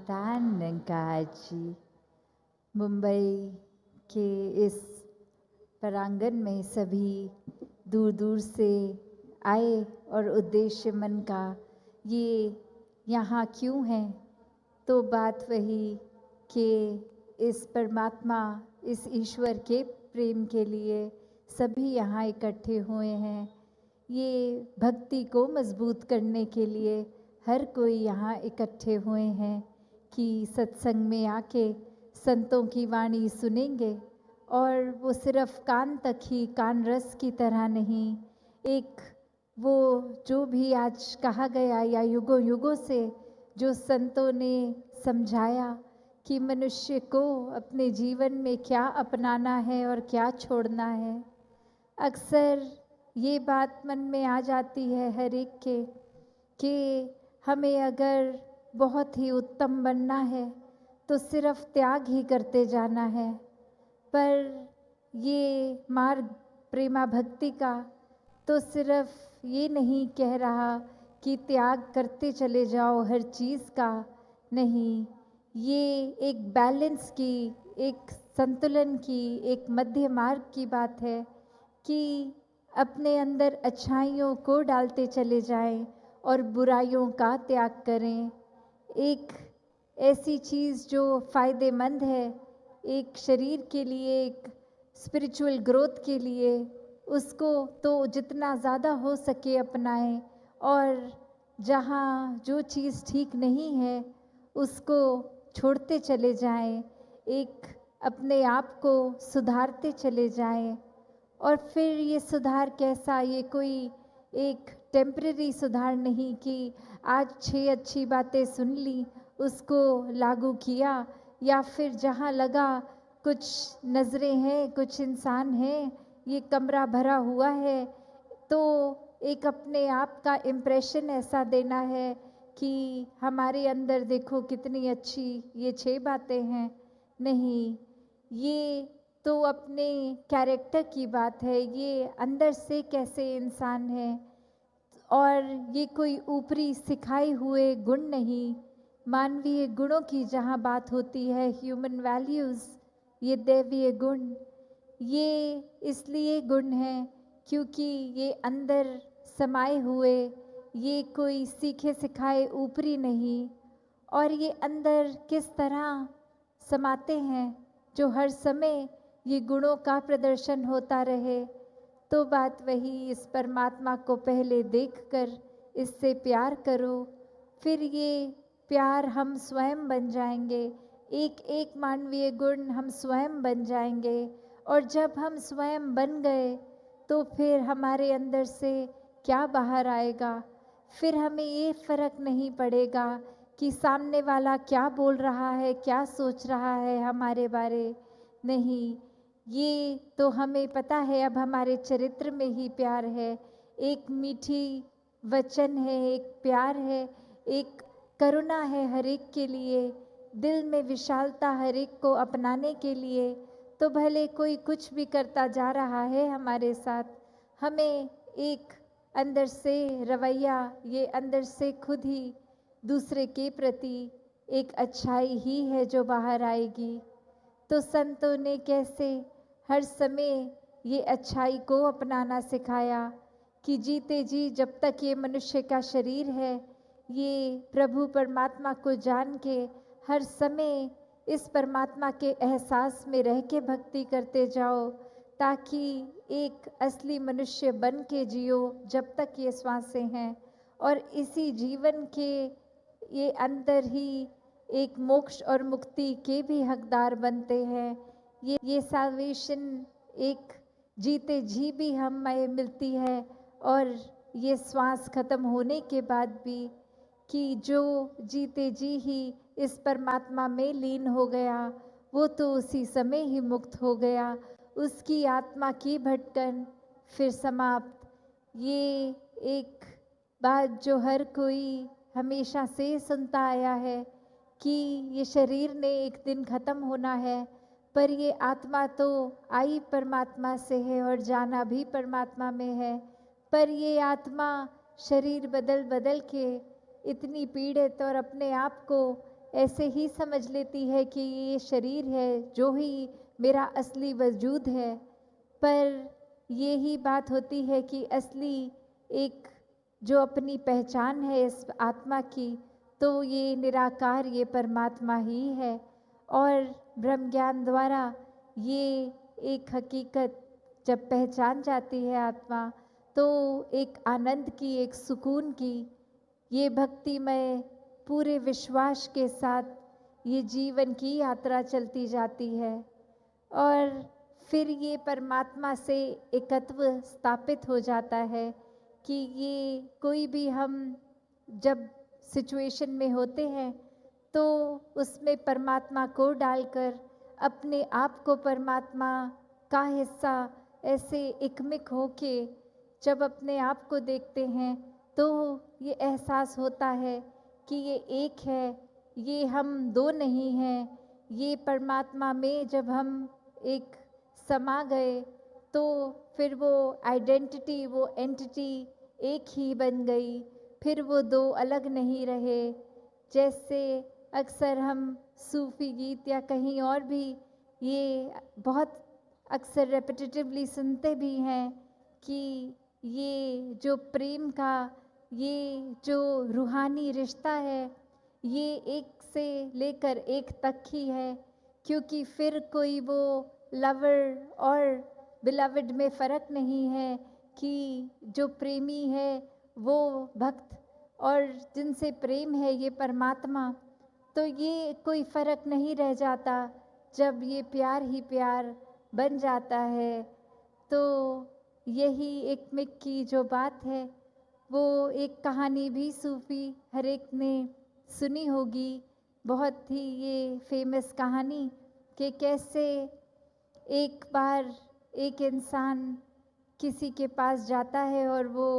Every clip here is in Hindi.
Tanankaji मुंबई के इस प्रांगण में सभी दूर दूर से आए और उद्देश्य मन का ये यहाँ क्यों है, तो बात वही कि इस परमात्मा, इस ईश्वर के प्रेम के लिए सभी यहाँ इकट्ठे हुए हैं। ये भक्ति को मजबूत करने के लिए हर कोई यहाँ इकट्ठे हुए हैं कि सत्संग में आके संतों की वाणी सुनेंगे, और वो सिर्फ कान तक ही, कान रस की तरह नहीं, एक वो जो भी आज कहा गया या युगों युगों से जो संतों ने समझाया कि मनुष्य को अपने जीवन में क्या अपनाना है और क्या छोड़ना है। अक्सर ये बात मन में आ जाती है हर एक के कि हमें अगर बहुत ही उत्तम बनना है तो सिर्फ त्याग ही करते जाना है, पर ये मार्ग प्रेमा भक्ति का तो सिर्फ ये नहीं कह रहा कि त्याग करते चले जाओ हर चीज़ का, नहीं, ये एक बैलेंस की, एक संतुलन की, एक मध्य मार्ग की बात है कि अपने अंदर अच्छाइयों को डालते चले जाएं और बुराइयों का त्याग करें। एक ऐसी चीज़ जो फ़ायदेमंद है एक शरीर के लिए, एक स्पिरिचुअल ग्रोथ के लिए, उसको तो जितना ज़्यादा हो सके अपनाएं, और जहाँ जो चीज़ ठीक नहीं है उसको छोड़ते चले जाएं, एक अपने आप को सुधारते चले जाएं। और फिर ये सुधार कैसा, ये कोई एक टेम्परेरी सुधार नहीं कि आज 6 अच्छी बातें सुन ली, उसको लागू किया, या फिर जहाँ लगा कुछ नज़रें हैं, कुछ इंसान हैं, ये कमरा भरा हुआ है, तो एक अपने आप का इम्प्रेशन ऐसा देना है कि हमारे अंदर देखो कितनी अच्छी ये 6 बातें हैं। नहीं, ये तो अपने कैरेक्टर की बात है, ये अंदर से कैसे इंसान है, और ये कोई ऊपरी सिखाए हुए गुण नहीं। मानवीय गुणों की जहाँ बात होती है, ह्यूमन वैल्यूज़, ये दैवीय गुण, ये इसलिए गुण हैं क्योंकि ये अंदर समाये हुए, ये कोई सीखे सिखाए ऊपरी नहीं, और ये अंदर किस तरह समाते हैं जो हर समय ये गुणों का प्रदर्शन होता रहे। तो बात वही, इस परमात्मा को पहले देखकर इससे प्यार करो, फिर ये प्यार हम स्वयं बन जाएंगे, एक एक मानवीय गुण हम स्वयं बन जाएंगे, और जब हम स्वयं बन गए तो फिर हमारे अंदर से क्या बाहर आएगा, फिर हमें ये फ़र्क नहीं पड़ेगा कि सामने वाला क्या बोल रहा है, क्या सोच रहा है हमारे बारे, नहीं, ये तो हमें पता है अब हमारे चरित्र में ही प्यार है, एक मीठी वचन है, एक प्यार है, एक करुणा है हर एक के लिए, दिल में विशालता हर एक को अपनाने के लिए। तो भले कोई कुछ भी करता जा रहा है हमारे साथ, हमें एक अंदर से रवैया, ये अंदर से खुद ही दूसरे के प्रति एक अच्छाई ही है जो बाहर आएगी। तो संतों ने कैसे हर समय ये अच्छाई को अपनाना सिखाया कि जीते जी जब तक ये मनुष्य का शरीर है, ये प्रभु परमात्मा को जान के हर समय इस परमात्मा के एहसास में रह के भक्ति करते जाओ, ताकि एक असली मनुष्य बन के जियो जब तक ये श्वासें हैं, और इसी जीवन के ये अंदर ही एक मोक्ष और मुक्ति के भी हकदार बनते हैं। ये साल्वेशन एक जीते जी भी हमें मिलती है, और ये श्वास खत्म होने के बाद भी, कि जो जीते जी ही इस परमात्मा में लीन हो गया वो तो उसी समय ही मुक्त हो गया, उसकी आत्मा की भटकन फिर समाप्त। ये एक बात जो हर कोई हमेशा से सुनता आया है कि ये शरीर ने एक दिन ख़त्म होना है, पर ये आत्मा तो आई परमात्मा से है और जाना भी परमात्मा में है, पर ये आत्मा शरीर बदल बदल के इतनी पीड़ित और अपने आप को ऐसे ही समझ लेती है कि ये शरीर है जो ही मेरा असली वजूद है। पर ये ही बात होती है कि असली एक जो अपनी पहचान है इस आत्मा की, तो ये निराकार, ये परमात्मा ही है। और ब्रह्म ज्ञान द्वारा ये एक हकीकत जब पहचान जाती है आत्मा, तो एक आनंद की, एक सुकून की, ये भक्तिमय पूरे विश्वास के साथ ये जीवन की यात्रा चलती जाती है। और फिर ये परमात्मा से एकत्व स्थापित हो जाता है कि ये कोई भी हम जब सिचुएशन में होते हैं तो उसमें परमात्मा को डालकर अपने आप को परमात्मा का हिस्सा ऐसे एकमिक होके जब अपने आप को देखते हैं तो ये एहसास होता है कि ये एक है, ये हम दो नहीं हैं। ये परमात्मा में जब हम एक समा गए तो फिर वो आइडेंटिटी, वो एंटिटी एक ही बन गई, फिर वो दो अलग नहीं रहे। जैसे अक्सर हम सूफी गीत या कहीं और भी ये बहुत अक्सर रेपिटेटिवली सुनते भी हैं कि ये जो प्रेम का ये जो रूहानी रिश्ता है, ये एक से लेकर एक तक ही है, क्योंकि फिर कोई वो लवर और बिलवड में फ़र्क नहीं है कि जो प्रेमी है वो भक्त और जिनसे प्रेम है ये परमात्मा। तो ये कोई फ़र्क नहीं रह जाता जब ये प्यार ही प्यार बन जाता है। तो यही एकमिक की जो बात है, वो एक कहानी भी सूफी हर एक ने सुनी होगी, बहुत ही ये फेमस कहानी कि कैसे एक बार एक इंसान किसी के पास जाता है और वो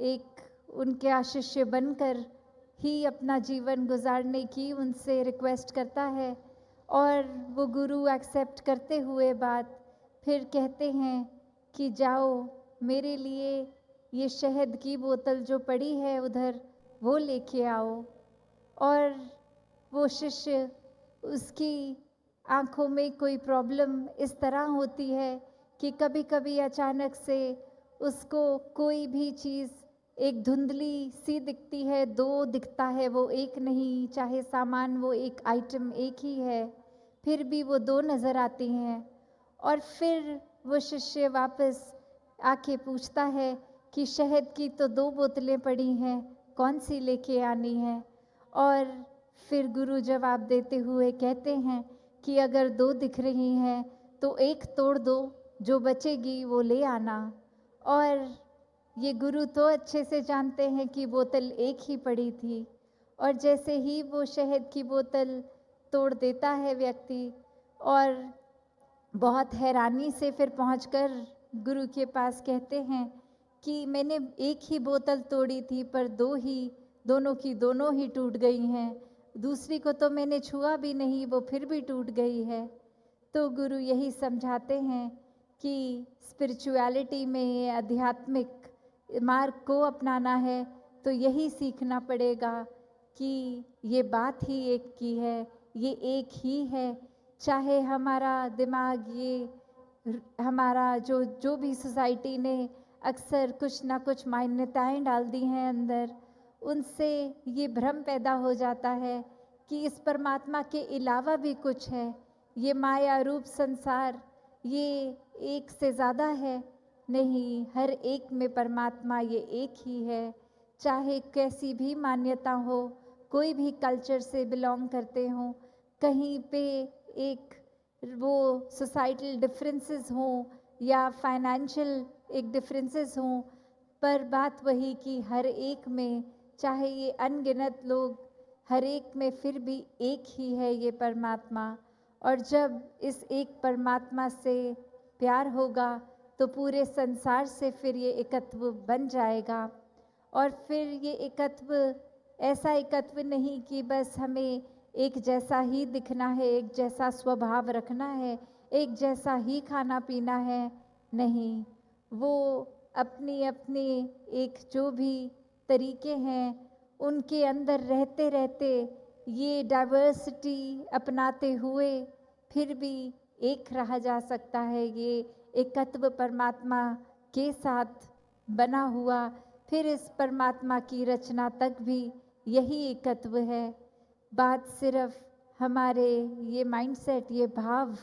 एक उनके शिष्य बनकर ही अपना जीवन गुजारने की उनसे रिक्वेस्ट करता है। और वो गुरु एक्सेप्ट करते हुए बात फिर कहते हैं कि जाओ मेरे लिए ये शहद की बोतल जो पड़ी है उधर वो लेके आओ। और वो शिष्य, उसकी आँखों में कोई प्रॉब्लम इस तरह होती है कि कभी कभी अचानक से उसको कोई भी चीज़ एक धुंधली सी दिखती है, दो दिखता है, वो एक नहीं, चाहे सामान वो एक आइटम एक ही है, फिर भी वो दो नज़र आती हैं। और फिर वो शिष्य वापस आके पूछता है कि शहद की तो दो बोतलें पड़ी हैं, कौन सी लेके आनी है। और फिर गुरु जवाब देते हुए कहते हैं कि अगर दो दिख रही हैं तो एक तोड़ दो, जो बचेगी वो ले आना। और ये गुरु तो अच्छे से जानते हैं कि बोतल एक ही पड़ी थी। और जैसे ही वो शहद की बोतल तोड़ देता है व्यक्ति, और बहुत हैरानी से फिर पहुंचकर गुरु के पास कहते हैं कि मैंने एक ही बोतल तोड़ी थी पर दोनों की दोनों ही टूट गई हैं, दूसरी को तो मैंने छुआ भी नहीं, वो फिर भी टूट गई है। तो गुरु यही समझाते हैं कि स्पिरिचुअलिटी में, आध्यात्मिक मार्ग को अपनाना है तो यही सीखना पड़ेगा कि ये बात ही एक की है, ये एक ही है। चाहे हमारा दिमाग, ये हमारा जो भी सोसाइटी ने अक्सर कुछ ना कुछ मान्यताएं डाल दी हैं अंदर, उनसे ये भ्रम पैदा हो जाता है कि इस परमात्मा के अलावा भी कुछ है। ये माया रूप संसार ये एक से ज़्यादा है, नहीं, हर एक में परमात्मा ये एक ही है। चाहे कैसी भी मान्यता हो, कोई भी कल्चर से बिलोंग करते हों, कहीं पे एक वो सोसाइटल डिफरेंसेस हों या फाइनेंशियल एक डिफरेंसेस हों, पर बात वही कि हर एक में, चाहे ये अनगिनत लोग, हर एक में फिर भी एक ही है ये परमात्मा। और जब इस एक परमात्मा से प्यार होगा तो पूरे संसार से फिर ये एकत्व बन जाएगा। और फिर ये एकत्व ऐसा एकत्व नहीं कि बस हमें एक जैसा ही दिखना है, एक जैसा स्वभाव रखना है, एक जैसा ही खाना पीना है, नहीं, वो अपनी अपनी एक जो भी तरीके हैं उनके अंदर रहते रहते ये डाइवर्सिटी अपनाते हुए फिर भी एक रहा जा सकता है। ये एकत्व परमात्मा के साथ बना हुआ, फिर इस परमात्मा की रचना तक भी यही एकत्व है। बात सिर्फ हमारे ये माइंडसेट, ये भाव,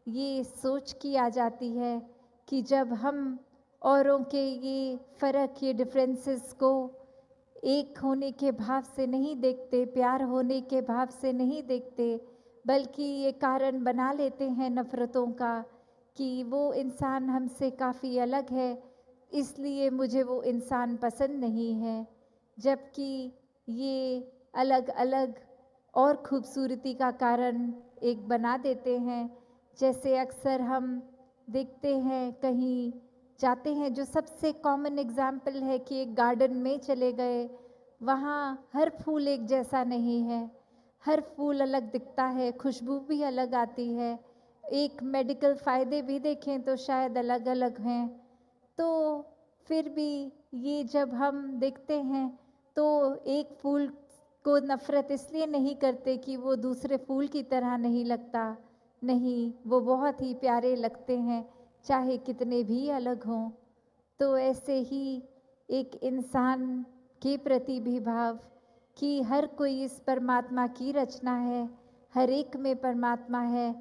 ये सोच की आ जाती है कि जब हम औरों के ये फ़र्क, ये डिफरेंसेस को एक होने के भाव से नहीं देखते, प्यार होने के भाव से नहीं देखते, बल्कि ये कारण बना लेते हैं नफ़रतों का कि वो इंसान हमसे काफ़ी अलग है, इसलिए मुझे वो इंसान पसंद नहीं है। जबकि ये अलग अलग और खूबसूरती का कारण एक बना देते हैं। जैसे अक्सर हम देखते हैं, कहीं जाते हैं, जो सबसे कॉमन एग्जाम्पल है कि एक गार्डन में चले गए, वहाँ हर फूल एक जैसा नहीं है, हर फूल अलग दिखता है, खुशबू भी अलग आती है, एक मेडिकल फ़ायदे भी देखें तो शायद अलग अलग हैं। तो फिर भी ये जब हम देखते हैं तो एक फूल को नफ़रत इसलिए नहीं करते कि वो दूसरे फूल की तरह नहीं लगता, नहीं, वो बहुत ही प्यारे लगते हैं, चाहे कितने भी अलग हों। तो ऐसे ही एक इंसान के प्रति भी भाव कि हर कोई इस परमात्मा की रचना है, हर एक में परमात्मा है,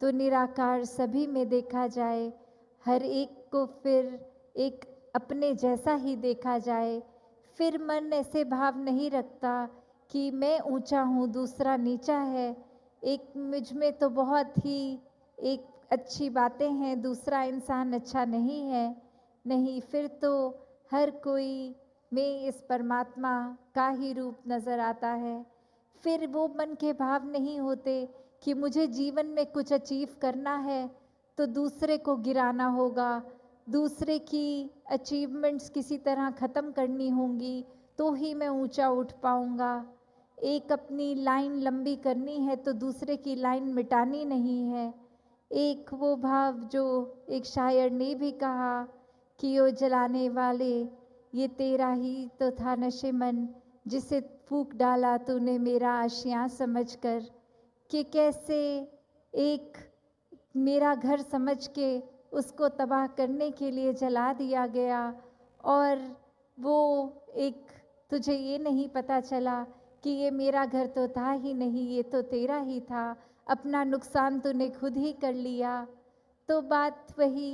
तो निराकार सभी में देखा जाए, हर एक को फिर एक अपने जैसा ही देखा जाए। फिर मन ऐसे भाव नहीं रखता कि मैं ऊंचा हूँ, दूसरा नीचा है, एक मुझ में तो बहुत ही एक अच्छी बातें हैं, दूसरा इंसान अच्छा नहीं है। नहीं, फिर तो हर कोई में इस परमात्मा का ही रूप नज़र आता है। फिर वो मन के भाव नहीं होते कि मुझे जीवन में कुछ अचीव करना है तो दूसरे को गिराना होगा, दूसरे की अचीवमेंट्स किसी तरह ख़त्म करनी होंगी तो ही मैं ऊंचा उठ पाऊंगा। एक अपनी लाइन लंबी करनी है तो दूसरे की लाइन मिटानी नहीं है। एक वो भाव जो एक शायर ने भी कहा कि ओ जलाने वाले, ये तेरा ही तो था नशेमन, जिसे फूंक डाला तूने मेरा आशियाँ समझकर। कि कैसे एक मेरा घर समझ के उसको तबाह करने के लिए जला दिया गया, और वो एक तुझे ये नहीं पता चला कि ये मेरा घर तो था ही नहीं, ये तो तेरा ही था, अपना नुकसान तूने खुद ही कर लिया। तो बात वही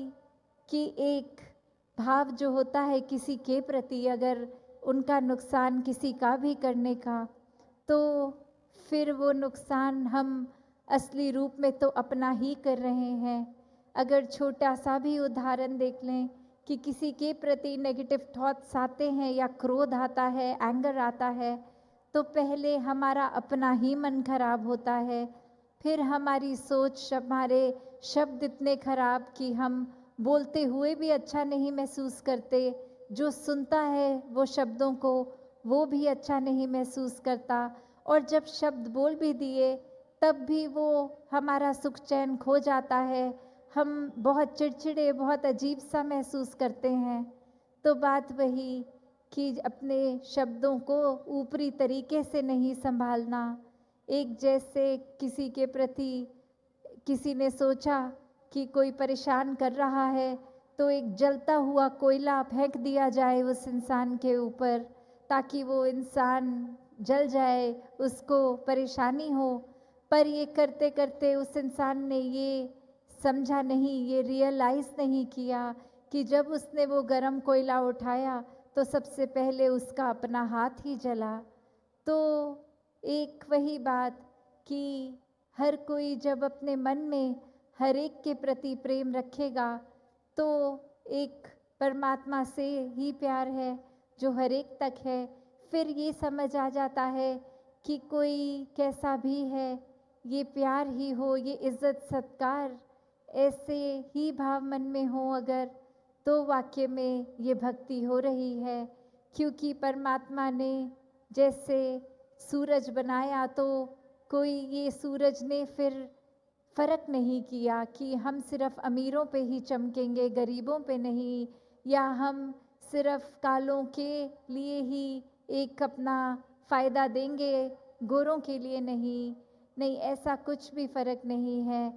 कि एक भाव जो होता है किसी के प्रति, अगर उनका नुकसान किसी का भी करने का, तो फिर वो नुकसान हम असली रूप में तो अपना ही कर रहे हैं। अगर छोटा सा भी उदाहरण देख लें कि किसी के प्रति नेगेटिव थॉट्स आते हैं या क्रोध आता है, एंगर आता है, तो पहले हमारा अपना ही मन खराब होता है, फिर हमारी सोच, हमारे शब्द इतने खराब कि हम बोलते हुए भी अच्छा नहीं महसूस करते, जो सुनता है वो शब्दों को वो भी अच्छा नहीं महसूस करता, और जब शब्द बोल भी दिए तब भी वो हमारा सुख चैन खो जाता है, हम बहुत चिड़चिड़े, बहुत अजीब सा महसूस करते हैं। तो बात वही कि अपने शब्दों को ऊपरी तरीके से नहीं संभालना। एक जैसे किसी के प्रति किसी ने सोचा कि कोई परेशान कर रहा है तो एक जलता हुआ कोयला फेंक दिया जाए उस इंसान के ऊपर ताकि वो इंसान जल जाए, उसको परेशानी हो। पर ये करते करते उस इंसान ने ये समझा नहीं, ये रियलाइज़ नहीं किया कि जब उसने वो गरम कोयला उठाया तो सबसे पहले उसका अपना हाथ ही जला। तो एक वही बात कि हर कोई जब अपने मन में हर एक के प्रति प्रेम रखेगा तो एक परमात्मा से ही प्यार है जो हर एक तक है। फिर ये समझ आ जाता है कि कोई कैसा भी है, ये प्यार ही हो, ये इज़्ज़त सत्कार, ऐसे ही भाव मन में हो अगर, तो वाकई में ये भक्ति हो रही है। क्योंकि परमात्मा ने जैसे सूरज बनाया तो कोई ये सूरज ने फिर फ़र्क नहीं किया कि हम सिर्फ अमीरों पे ही चमकेंगे, गरीबों पे नहीं, या हम सिर्फ कालों के लिए ही एक अपना फ़ायदा देंगे गोरों के लिए नहीं, नहीं ऐसा कुछ भी फ़र्क नहीं है।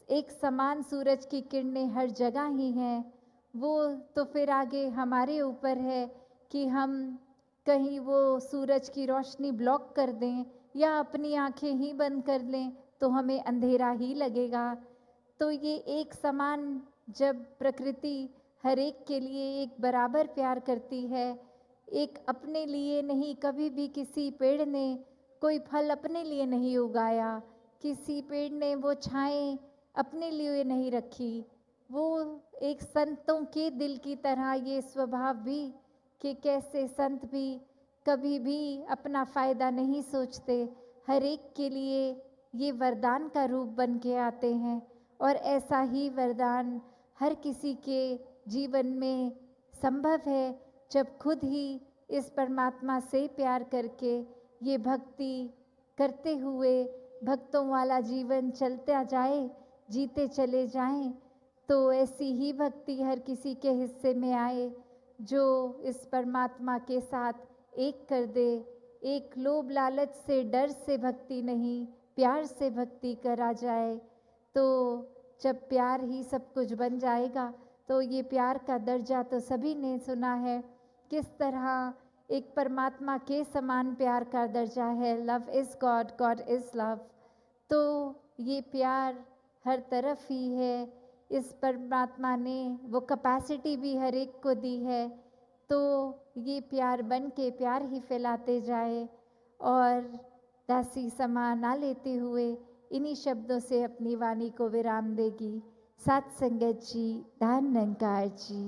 एक समान सूरज की किरणें हर जगह ही हैं। वो तो फिर आगे हमारे ऊपर है कि हम कहीं वो सूरज की रोशनी ब्लॉक कर दें या अपनी आँखें ही बंद कर लें तो हमें अंधेरा ही लगेगा। तो ये एक समान जब प्रकृति हर एक के लिए एक बराबर प्यार करती है, एक अपने लिए नहीं, कभी भी किसी पेड़ ने कोई फल अपने लिए नहीं उगाया, किसी पेड़ ने वो छाएँ अपने लिए नहीं रखी। वो एक संतों के दिल की तरह ये स्वभाव भी कि कैसे संत भी कभी भी अपना फ़ायदा नहीं सोचते, हर एक के लिए ये वरदान का रूप बन के आते हैं और ऐसा ही वरदान हर किसी के जीवन में संभव है जब खुद ही इस परमात्मा से प्यार करके ये भक्ति करते हुए भक्तों वाला जीवन चलता जाए, जीते चले जाएं, तो ऐसी ही भक्ति हर किसी के हिस्से में आए जो इस परमात्मा के साथ एक कर दे। एक लोभ लालच से, डर से भक्ति नहीं, प्यार से भक्ति करा जाए। तो जब प्यार ही सब कुछ बन जाएगा तो ये प्यार का दर्जा तो सभी ने सुना है, किस तरह एक परमात्मा के समान प्यार का दर्जा है। Love is God, God is love. तो ये प्यार हर तरफ ही है। इस परमात्मा ने वो कैपेसिटी भी हर एक को दी है, तो ये प्यार बन के प्यार ही फैलाते जाए। और दासी समा ना लेते हुए इन्हीं शब्दों से अपनी वाणी को विराम देगी। सात संगत जी, धन निरंकार जी।